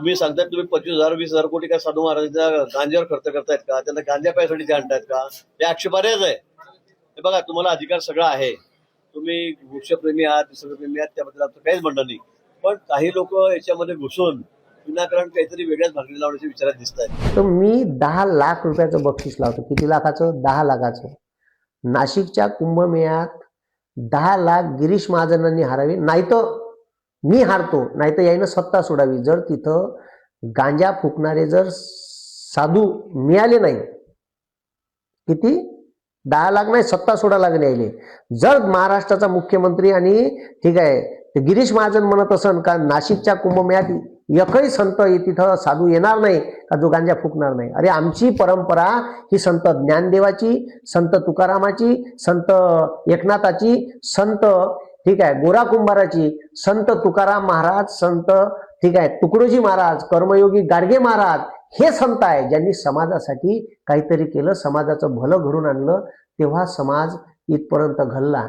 तुम्ही सांगताय तुम्ही 25,000 20,000 कोटी काय साधू महाराजांच्या गांजावर खर्च करतायत का? त्यांना गांजा प्यायसाठी ते आणतायत का? ते आक्षेपार्हच आहे. हे बघा, तुम्हाला अधिकार सगळा आहे, तुम्ही वृक्षप्रेमी आहात, निसर्गप्रेमी आहात, त्याबद्दल आमचं काहीच म्हणणं नाही. पण काही लोक याच्यामध्ये घुसून विनाकारण काहीतरी वेगळ्याच भाकरी लावण्याच्या विचारात दिसत आहेत. तर मी 10 लाख रुपयाचं बक्षीस लावतो. किती लाखाचं? 10 लाखाचं. नाशिकच्या कुंभमेळ्यात 10 लाख गिरीश महाजनांनी हारावे, नाही तर मी हारतो, नाही तर यायनं सत्ता सोडावी. जर तिथं गांजा फुकणारे जर साधू मिळाले नाही, किती? 10 लाख नाही, सत्ता सोडा लागणे यायले. जर महाराष्ट्राचा मुख्यमंत्री आणि ठीक आहे ते गिरीश महाजन म्हणत असन का नाशिकच्या कुंभमेळ्यात एकही संत तिथं साधू येणार नाही का जो गांजा फुकणार नाही. अरे आमची परंपरा ही संत ज्ञानदेवाची, संत तुकारामाची, संत एकनाथाची, संत ठीक आहे गोरा कुंभाराची, संत तुकाराम महाराज, संत ठीक आहे तुकडोजी महाराज, कर्मयोगी गाडगे महाराज, हे संत आहे ज्यांनी समाजासाठी काहीतरी केलं, समाजाचं भलं घडून आणलं, तेव्हा समाज इथपर्यंत घडला.